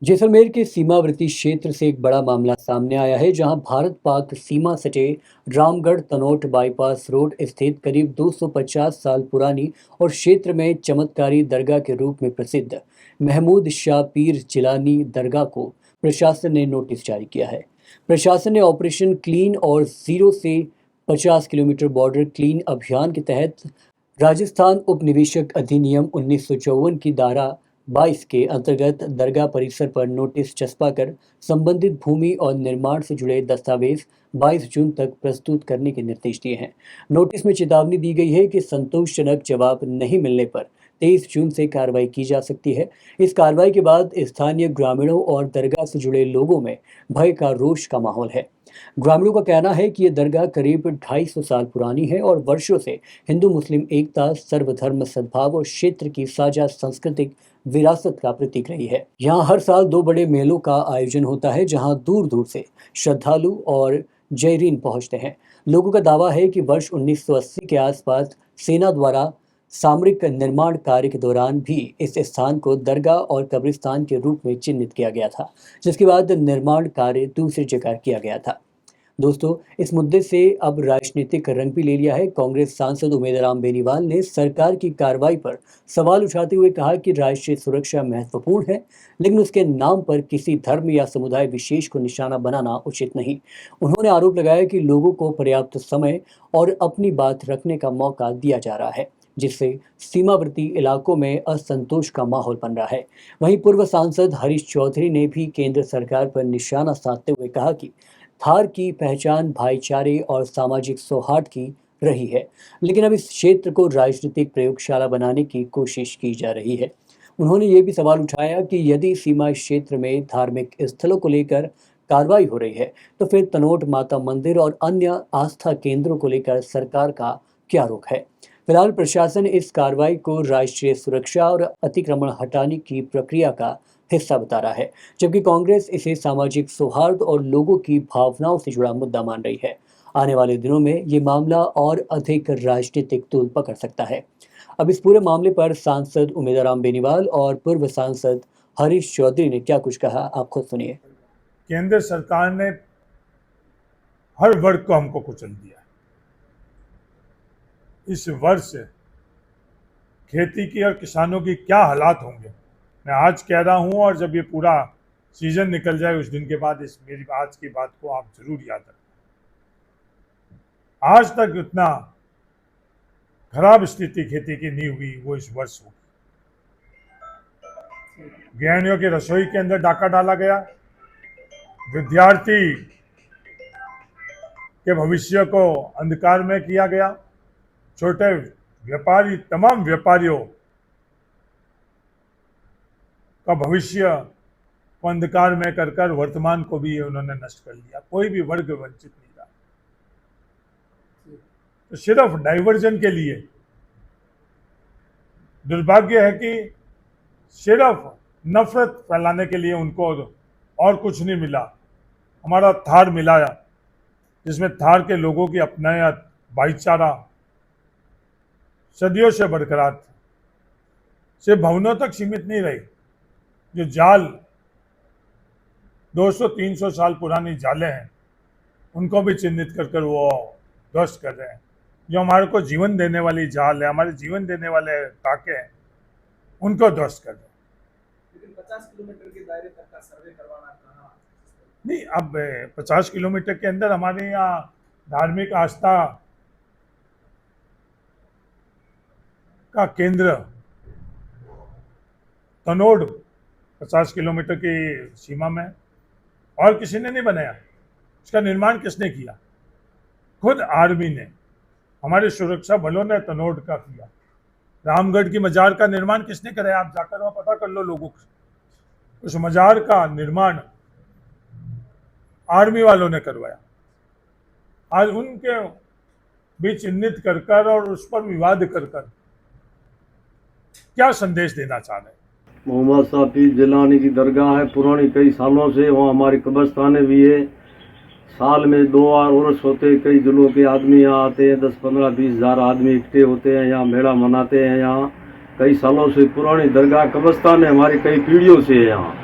जैसलमेर के सीमावर्ती क्षेत्र से एक बड़ा मामला सामने आया है, जहां भारत पाक सीमा सटे रामगढ़ तनोट बाईपास रोड स्थित करीब 250 साल पुरानी और क्षेत्र में चमत्कारी दरगाह के रूप में प्रसिद्ध महमूद शाह पीर जिलानी दरगाह को प्रशासन ने नोटिस जारी किया है। प्रशासन ने ऑपरेशन क्लीन और जीरो से 50 किलोमीटर बॉर्डर क्लीन अभियान के तहत राजस्थान उपनिवेशक अधिनियम 1954 की धारा 22 के अंतर्गत दरगाह परिसर पर नोटिस चस्पा कर संबंधित भूमि और निर्माण से जुड़े दस्तावेज 22 जून तक प्रस्तुत करने के निर्देश दिए हैं। नोटिस में चेतावनी दी गई है कि संतोषजनक जवाब नहीं मिलने पर 23 जून से कार्रवाई की जा सकती है। इस कार्रवाई के बाद स्थानीय ग्रामीणों और दरगाह से जुड़े लोगों में भय का रोष का माहौल है। ग्रामीणों का कहना है कि ये दरगाह करीब 250 साल पुरानी है और वर्षों से हिंदू मुस्लिम एकता, सर्वधर्म सद्भाव और क्षेत्र की साझा सांस्कृतिक विरासत का प्रतीक रही है। यहाँ हर साल 2 बड़े मेलों का आयोजन होता है, जहाँ दूर दूर से श्रद्धालु और जयरीन पहुँचते हैं। लोगों का दावा है कि वर्ष 1980 के आसपास सेना द्वारा सामरिक निर्माण कार्य के दौरान भी इस स्थान को दरगाह और कब्रिस्तान के रूप में चिन्हित किया गया था, जिसके बाद निर्माण कार्य दूसरी जगह किया गया था। दोस्तों, इस मुद्दे से अब राजनीतिक रंग भी ले लिया है। कांग्रेस सांसद उमेदराम बेनीवाल ने सरकार की कार्रवाई पर सवाल उठाते हुए कहा कि राष्ट्रीय सुरक्षा महत्वपूर्ण है, लेकिन उसके नाम पर किसी धर्म या समुदाय विशेष को निशाना बनाना उचित नहीं। उन्होंने आरोप लगाया कि लोगों को पर्याप्त समय और अपनी बात रखने का मौका दिया जा रहा है, जिससे सीमावर्ती इलाकों में असंतोष का माहौल बन रहा है। वहीं पूर्व सांसद हरीश चौधरी ने भी केंद्र सरकार पर निशाना साधते हुए कहा कि धार की पहचान भाईचारे और सामाजिक सौहार्द की रही है, लेकिन अब इस क्षेत्र को राजनीतिक प्रयोगशाला बनाने की कोशिश की जा रही है। उन्होंने ये भी सवाल उठाया कि यदि सीमा क्षेत्र में धार्मिक स्थलों को लेकर कार्रवाई हो रही है, तो फिर तनोट माता मंदिर और अन्य आस्था केंद्रों को लेकर सरकार का क्या रुख है। फिलहाल प्रशासन इस कार्रवाई को राष्ट्रीय सुरक्षा और अतिक्रमण हटाने की प्रक्रिया का हिस्सा बता रहा है, जबकि कांग्रेस इसे सामाजिक सौहार्द और लोगों की भावनाओं से जुड़ा मुद्दा मान रही है। आने वाले दिनों में ये मामला और अधिक राजनीतिक तूल पकड़ सकता है। अब इस पूरे मामले पर सांसद उमेदराम बेनीवाल और पूर्व सांसद हरीश चौधरी ने क्या कुछ कहा, आप खुद सुनिए। केंद्र सरकार ने हर वर्ग को हमको कुचल दिया। इस वर्ष खेती की और किसानों की क्या हालात होंगे, मैं आज कह रहा हूं, और जब ये पूरा सीजन निकल जाए उस दिन के बाद इस मेरी आज की बात को आप जरूर याद रखें। आज तक इतना खराब स्थिति खेती की नहीं हुई, वो इस वर्ष होगी। गृहिणियों की रसोई के अंदर डाका डाला गया, विद्यार्थी के भविष्य को अंधकार में किया गया, छोटे व्यापारी, तमाम व्यापारियों का भविष्य को अंधकार में कर वर्तमान को भी उन्होंने नष्ट कर लिया। कोई भी वर्ग वंचित नहीं रहा। तो सिर्फ डाइवर्जन के लिए दुर्भाग्य है कि सिर्फ नफरत फैलाने के लिए उनको और कुछ नहीं मिला। हमारा थार मिला, जिसमें थार के लोगों की अपनायत, भाईचारा सदियों से बरकरार था। सिर्फ भवनों तक सीमित नहीं रही। जो जाल 200-300 साल पुरानी जालें हैं, उनको भी चिन्हित कर वो ध्वस्त कर रहे हैं। जो हमारे को जीवन देने वाली जाल है, हमारे जीवन देने वाले टाके हैं, उनको ध्वस्त कर रहे हैं। लेकिन 50 किलोमीटर के दायरे तक का सर्वे करवाना कहाँ? नहीं, अब 50 किलोमीटर के अंदर हमारे यहाँ धार्मिक आस्था का केंद्र तनोड़ 50 किलोमीटर की सीमा में, और किसी ने नहीं बनाया। इसका निर्माण किसने किया? खुद आर्मी ने, हमारे सुरक्षा बलों ने तनोड़ का किया। रामगढ़ की मजार का निर्माण किसने कराया? आप जाकर वहां पता कर लो लोगों को। उस मजार का निर्माण आर्मी वालों ने करवाया। आज उनके भी चिन्हित कर और उस पर विवाद कर क्या संदेश देना चाह रहे हैं? मोहम्मद शाह पीर जिलानी की दरगाह है, पुरानी कई सालों से। वहाँ हमारी कब्रिस्तानें भी है। साल में 2 बार उर्स होते हैं, कई जिलों के आदमी यहाँ आते हैं, 10, 15, 20 हज़ार आदमी इकट्ठे होते हैं, यहाँ मेला मनाते हैं। यहाँ कई सालों से पुरानी दरगाह कब्रिस्तान है हमारी, कई पीढ़ियों से है यहाँ।